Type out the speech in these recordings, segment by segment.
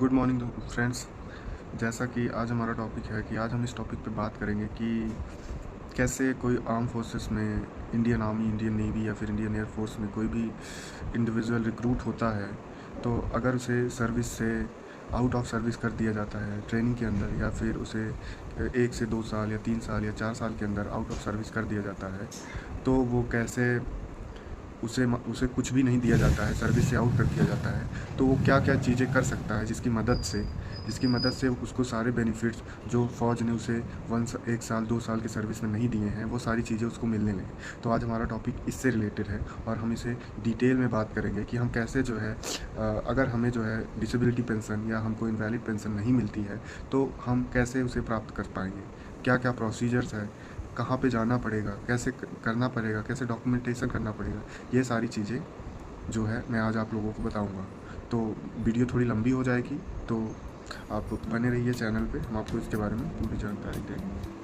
Good morning friends. जैसा कि आज हमारा टॉपिक है कि आज हम इस टॉपिक पे बात करेंगे कि कैसे कोई आर्म फोर्सेस में इंडियन आर्मी, इंडियन नेवी या फिर इंडियन एयर फोर्स में कोई भी इंडिविजुअल रिक्रूट होता है तो अगर उसे सर्विस से आउट ऑफ सर्विस कर दिया जाता है ट्रेनिंग के अंदर, या फिर उसे 1 से 2 साल या 3 साल या 4 साल के अंदर आउट ऑफ सर्विस कर दिया जाता है, तो वो कैसे उसे कुछ भी नहीं दिया जाता है, सर्विस से आउट कर दिया जाता है, तो वो क्या क्या चीज़ें कर सकता है जिसकी मदद से उसको सारे बेनिफिट्स जो फ़ौज ने उसे 1 साल 2 साल की सर्विस में नहीं दिए हैं, वो सारी चीज़ें उसको मिलने लगें। तो आज हमारा टॉपिक इससे रिलेटेड है और हम इसे डिटेल में बात करेंगे कि हम कैसे जो है अगर हमें जो है डिसेबिलिटी पेंशन या हमको इनवैलिड पेंशन नहीं मिलती है तो हम कैसे उसे प्राप्त कर पाएंगे, क्या क्या प्रोसीजर्स है, कहाँ पे जाना पड़ेगा, कैसे करना पड़ेगा, कैसे डॉक्यूमेंटेशन करना पड़ेगा, ये सारी चीज़ें जो है मैं आज आप लोगों को बताऊंगा। तो वीडियो थोड़ी लंबी हो जाएगी, तो आप बने रहिए चैनल पे, हम आपको इसके बारे में पूरी जानकारी देंगे।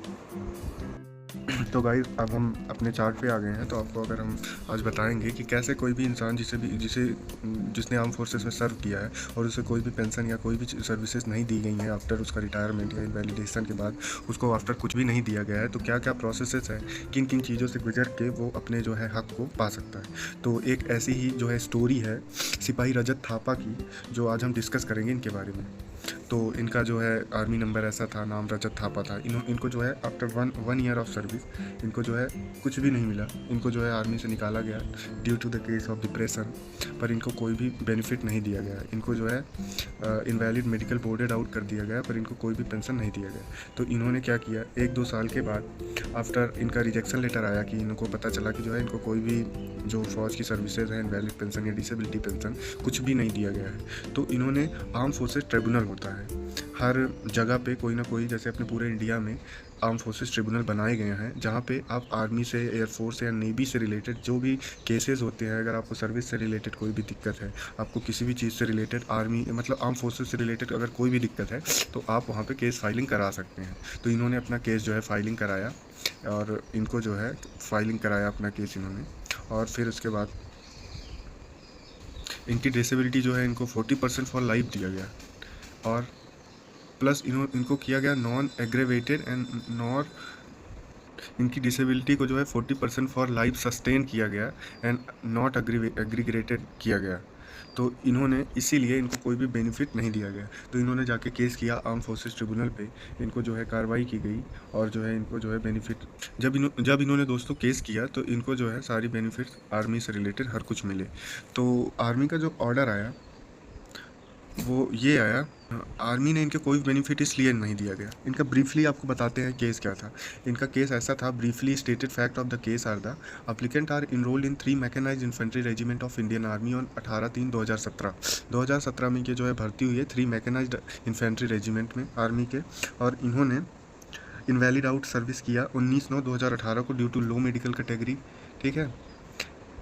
तो गाइस अब हम अपने चार्ट पे आ गए हैं। तो आपको अगर हम आज बताएंगे कि कैसे कोई भी इंसान जिसने आर्म फोर्सेस में सर्व किया है और उसे कोई भी पेंशन या कोई भी सर्विसेज नहीं दी गई हैं आफ्टर उसका रिटायरमेंट या इनवैलिडेशन के बाद, उसको आफ्टर कुछ भी नहीं दिया गया है, तो क्या क्या प्रोसेसेस है, किन किन चीज़ों से गुजर के वो अपने जो है हक को पा सकता है। तो एक ऐसी ही जो है स्टोरी है सिपाही रजत थापा की, जो आज हम डिस्कस करेंगे इनके बारे में। तो इनका जो है आर्मी नंबर ऐसा था, नाम रजत थापा था। इनको जो है after one year of service इनको जो है कुछ भी नहीं मिला। इनको जो है आर्मी से निकाला गया due to the case of depression, पर इनको कोई भी बेनिफिट नहीं दिया गया। इनको जो है इनवैलिड मेडिकल बोर्डेड आउट कर दिया गया, पर इनको कोई भी पेंशन नहीं दिया गया। तो इन्होंने क्या किया, 1-2 साल के बाद आफ्टर इनका रिजेक्शन लेटर आया कि इनको पता चला कि जो है इनको कोई भी जो फौज की सर्विसेज हैं, इनवैलिड पेंशन या डिसेबिलिटी पेंशन कुछ भी नहीं दिया गया है। तो इन्होंने आर्म फोर्सेस ट्रिब्यूनल होता है हर जगह पे, कोई ना कोई, जैसे अपने पूरे इंडिया में आर्म फोर्सेस ट्रिब्यूनल बनाए गए हैं, जहाँ पे आप आर्मी से, एयरफोर्स या नेवी से रिलेटेड जो भी केसेस होते हैं, अगर आपको सर्विस से रिलेटेड कोई भी दिक्कत है, आपको किसी भी चीज़ से रिलेटेड आर्मी मतलब आर्म फोर्सेस से रिलेटेड अगर कोई भी दिक्कत है, तो आप वहाँ पे केस फाइलिंग करा सकते हैं। तो इन्होंने अपना केस जो है फाइलिंग कराया और इनको जो है फाइलिंग कराया अपना केस इन्होंने, और फिर उसके बाद इनकी डिसेबिलिटी जो है इनको 40% फॉर लाइफ दिया गया, और प्लस इनको किया गया नॉन एग्रेवेटेड एंड नॉर इनकी डिसेबिलिटी को जो है 40% फॉर लाइफ सस्टेन किया गया एंड नॉट एग्रीगेटेड किया गया। तो इन्होंने इसीलिए इनको कोई भी बेनिफिट नहीं दिया गया। तो इन्होंने जाके केस किया आर्म फोर्सेस ट्रिब्यूनल पे, इनको जो है कार्रवाई की गई और जो है इनको जो है बेनिफिट, जब इन्होंने दोस्तों केस किया तो इनको जो है सारी बेनिफिट्स आर्मी से रिलेटेड हर कुछ मिले। तो आर्मी का जो ऑर्डर आया वो ये आया, आर्मी ने इनके कोई बेनिफिट इसलिए नहीं दिया गया। इनका ब्रीफली आपको बताते हैं केस क्या था। इनका केस ऐसा था, briefly stated fact of the case are the applicant are enrolled in 3 mechanised infantry regiment of Indian army on 18/3/2017। 2017 में ये जो है भर्ती हुई है 3 मैकेनाइज्ड इन्फेंट्री रेजिमेंट में आर्मी के, और इन्होंने इनवैलिड आउट सर्विस किया 19/9/2018 को due to low medical category. ठीक है।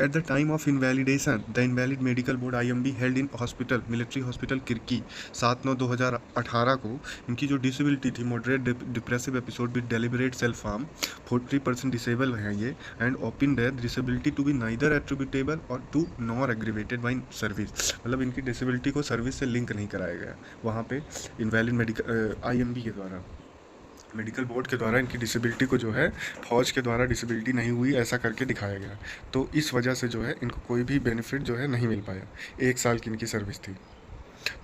At the time of invalidation, the Invalid Medical Board IMB held in hospital, military hospital Kirkee 7/9/2018 को इनकी जो डिसेबिलिटी थी, moderate depressive episode with deliberate self harm, 40% disable हैं ये, and open death disability to be neither attributable और to nor aggravated by service. मतलब इनकी disability को सर्विस से लिंक नहीं कराया गया वहाँ पे इनवैलिड मेडिकल IMB के द्वारा, मेडिकल बोर्ड के द्वारा इनकी डिसेबिलिटी को जो है फौज के द्वारा डिसेबिलिटी नहीं हुई ऐसा करके दिखाया गया। तो इस वजह से जो है इनको कोई भी बेनिफिट जो है नहीं मिल पाया। 1 साल की इनकी सर्विस थी।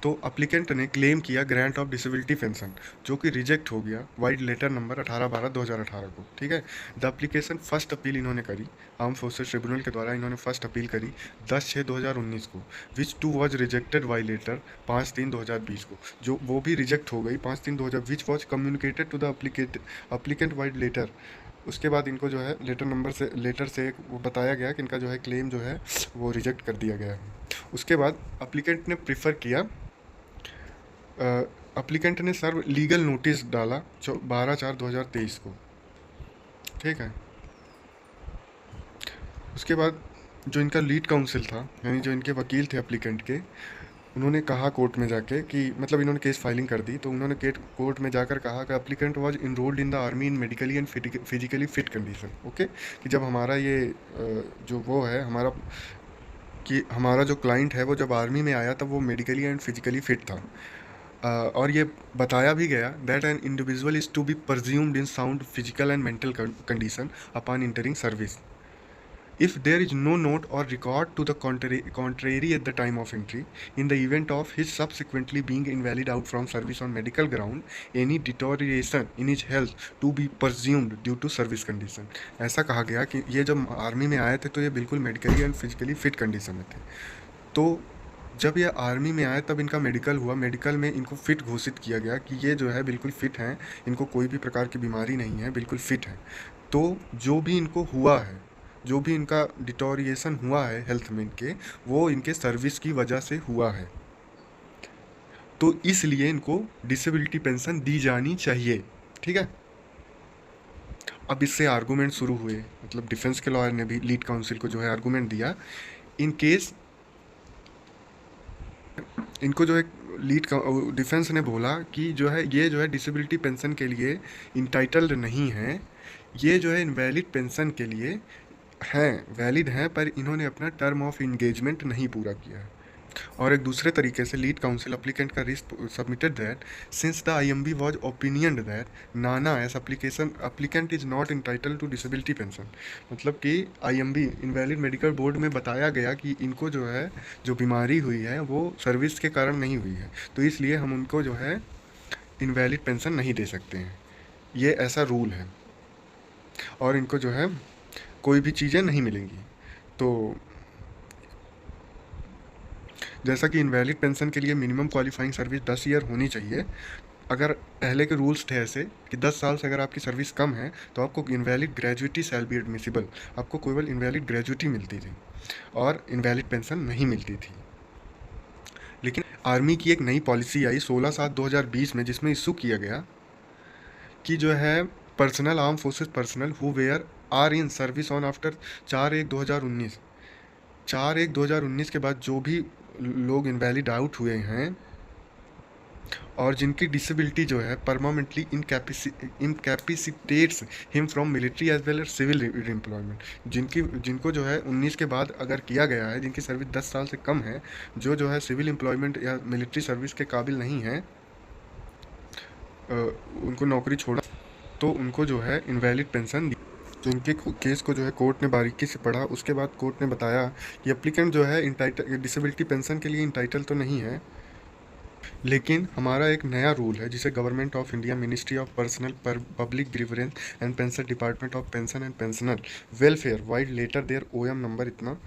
तो अप्लीकेंट ने क्लेम किया ग्रांट ऑफ डिसेबिलिटी पेंशन, जो कि रिजेक्ट हो गया वाइड लेटर नंबर 18/12/2018 को। ठीक है। द एप्लीकेशन फर्स्ट अपील इन्होंने करी, आर्म फोर्सेस ट्रिब्यूनल के द्वारा इन्होंने फर्स्ट अपील करी 10/6/2019 को, which to was rejected vide letter 5/3/2020 को, जो वो भी रिजेक्ट हो गई 5/3/2020, which was communicated to the applicant vide letter. उसके बाद इनको जो है लेटर से वो बताया गया कि इनका जो है क्लेम जो है वो रिजेक्ट कर दिया गया है। उसके बाद अप्लीकेंट ने प्रीफर किया, अप्लीकेंट ने सर्व लीगल नोटिस डाला 12/4/2023 को। ठीक है। उसके बाद जो इनका लीड काउंसिल था, यानी जो इनके वकील थे अप्लीकेंट के, उन्होंने कहा कोर्ट में जाके कि मतलब इन्होंने केस फाइलिंग कर दी, तो उन्होंने कोर्ट में जाकर कहा कि applicant was enrolled in the army in medically and physically fit condition. Okay, कि जब हमारा ये जो वो है हमारा जो क्लाइंट है वो जब आर्मी में आया तब वो मेडिकली एंड फिजिकली फिट था। और ये बताया भी गया that an individual is to be presumed in sound physical and mental condition upon entering service if there is no note or record to the contrary at the time of entry. In the event of his subsequently being invalid out from service on medical ground, any deterioration in his health to be presumed due to service condition. ऐसा कहा गया कि ये जब army में आए थे तो ये बिल्कुल medically and physically fit condition में थे, तो जब ये आर्मी में आए तब इनका मेडिकल हुआ, मेडिकल में इनको फिट घोषित किया गया कि ये जो है बिल्कुल फिट हैं, इनको कोई भी प्रकार की बीमारी नहीं है, बिल्कुल फिट है। तो जो भी इनको हुआ है, जो भी इनका डिटोरिएशन हुआ है हेल्थ में इनके, वो इनके सर्विस की वजह से हुआ है, तो इसलिए इनको डिसेबिलिटी पेंशन दी जानी चाहिए। ठीक है, अब इससे आर्गूमेंट शुरू हुए, मतलब डिफेंस के लॉयर ने भी लीड काउंसिल को जो है आर्गूमेंट दिया, इन केस इनको जो है लीड डिफेंस ने बोला कि जो है ये जो है डिसेबिलिटी पेंशन के लिए इंटाइटल्ड नहीं है, ये जो है इनवैलिड पेंशन के लिए हैं, वैलिड हैं, पर इन्होंने अपना टर्म ऑफ इंगेजमेंट नहीं पूरा किया है। और एक दूसरे तरीके से लीड काउंसिल अप्लीकेंट का risk submitted that since the IMB was opinion that नाना एस application applicant is not entitle to disability pension, मतलब कि आईएमबी इनवैलिड मेडिकल बोर्ड में बताया गया कि इनको जो है जो बीमारी हुई है वो सर्विस के कारण नहीं हुई है, तो इसलिए हम उनको जो है इनवैलिड पेंशन नहीं दे सकते हैं, ये ऐसा रूल है, और इनको जो है कोई भी चीज़ें नहीं मिलेंगी। तो जैसा कि इनवैलिड पेंशन के लिए मिनिमम क्वालिफाइंग सर्विस 10 ईयर होनी चाहिए, अगर पहले के रूल्स थे ऐसे कि 10 साल से अगर आपकी सर्विस कम है तो आपको invalid gratuity shall be admissible, आपको केवल इनवैलिड ग्रेजुएटी मिलती थी और इनवैलिड पेंशन नहीं मिलती थी। लेकिन आर्मी की एक नई पॉलिसी आई 16/7/2020 में, जिसमें इशू किया गया कि जो है personnel arm forces personnel who were are in service on after 4/1/2019, 4/1/2019 के बाद जो भी लोग इनवैलिड आउट हुए हैं और जिनकी डिसेबिलिटी जो है permanently incapacitates him from military as well as civil employment, जिनको जो है 19 के बाद अगर किया गया है, जिनकी सर्विस 10 साल से कम है, जो है सिविल एम्प्लॉयमेंट या मिलिट्री सर्विस के काबिल नहीं है, उनको नौकरी छोड़ा, तो उनको जो है इनवैलिड पेंशन दी। तो इनके केस को जो है कोर्ट ने बारीकी से पढ़ा, उसके बाद कोर्ट ने बताया कि एप्लीकेंट जो है इंटाइटल डिसेबिलिटी पेंशन के लिए इंटाइटल तो नहीं है, लेकिन हमारा एक नया रूल है जिसे government of India ministry of personnel public grievance and pension department of pension and pensioner welfare vide letter their OM number इतना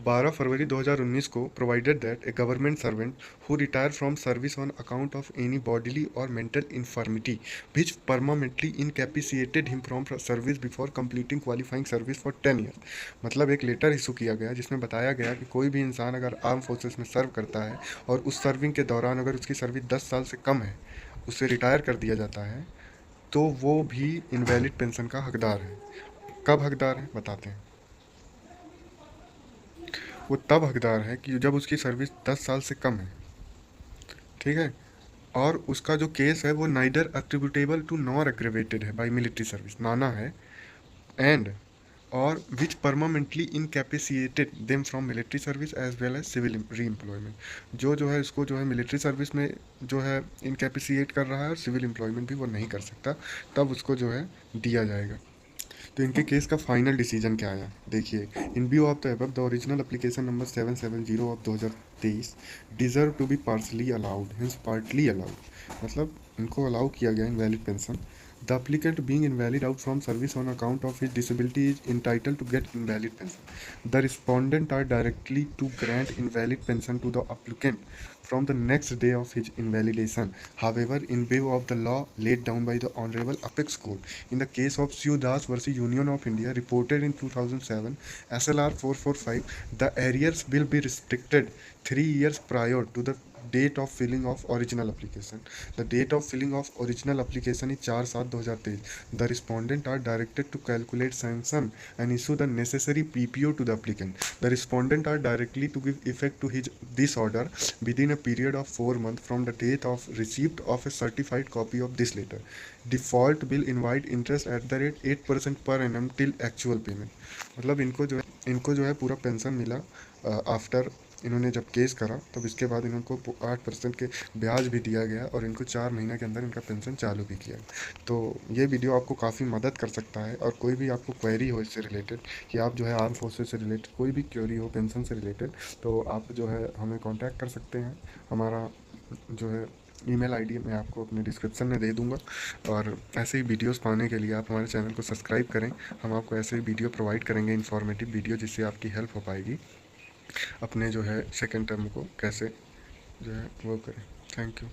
12 फरवरी 2019 को provided that a government servant who retire from service on account of any bodily और mental infirmity which permanently incapacitated him from service before completing qualifying service for 10 year, मतलब एक letter issue किया गया जिसमें बताया गया कि कोई भी इंसान अगर आर्म फोर्सेस में सर्व करता है और उस सर्विंग के दौरान अगर उसकी सर्विस 10 साल से कम है, उससे रिटायर कर दिया जाता है, तो वो भी इनवैलिड पेंशन का हकदार है। कब हकदार है बताते हैं। वो तब हकदार है कि जब उसकी सर्विस 10 साल से कम है, ठीक है, और उसका जो केस है वो neither attributable to nor aggravated है बाय मिलिट्री सर्विस, नाना है, एंड और which permanently incapacitated them from military service as well as civil re employment, जो है इसको जो है मिलिट्री सर्विस में जो है इनकैपेसिएट कर रहा है और सिविल एम्प्लॉयमेंट भी वो नहीं कर सकता, तब उसको जो है दिया जाएगा। तो इनके केस का फाइनल डिसीजन क्या आया देखिए, in view of the above the original application number 770 of 2023 deserve to be partially allowed, hence partly allowed, मतलब इनको अलाउ किया गया invalid pension. The applicant being invalid out from service on account of his disability is entitled to get invalid pension. The respondent are directly to grant invalid pension to the applicant from the next day of his invalidation. However, in view of the law laid down by the Honorable Apex Court in the case of Sue Das versus Union of India reported in 2007 SLR 445, the arrears will be restricted 3 years prior to the date of filling of original application. The date of filling of original application is 4/7/2023. The respondent are directed to calculate sanction and issue the necessary PPO to the applicant. The respondent are directly to give effect to this order within a period of 4 months from the date of receipt of a certified copy of this letter. Default will invite interest at the rate 8% per annum till actual payment. मतलब इनको जो है पूरा pension मिला after इन्होंने जब case करा तब इसके बाद इनको 8% के ब्याज भी दिया गया और इनको 4 महीने के अंदर इनका पेंशन चालू भी किया। तो ये वीडियो आपको काफ़ी मदद कर सकता है। और कोई भी आपको क्वेरी हो इससे रिलेटेड, कि आप जो है आर्म फोर्सेस से रिलेटेड कोई भी क्वेरी हो पेंशन से रिलेटेड, तो आप जो है हमें कांटेक्ट कर सकते हैं। हमारा जो है ईमेल आईडी मैं आपको अपने डिस्क्रिप्शन में दे दूंगा। और ऐसे ही वीडियोस पाने के लिए आप हमारे चैनल को सब्सक्राइब करें। हम आपको ऐसे ही वीडियो प्रोवाइड करेंगे, इन्फॉर्मेटिव वीडियो, जिससे आपकी हेल्प हो पाएगी अपने जो है सेकेंड टर्म को कैसे जो है वो करें। Thank you.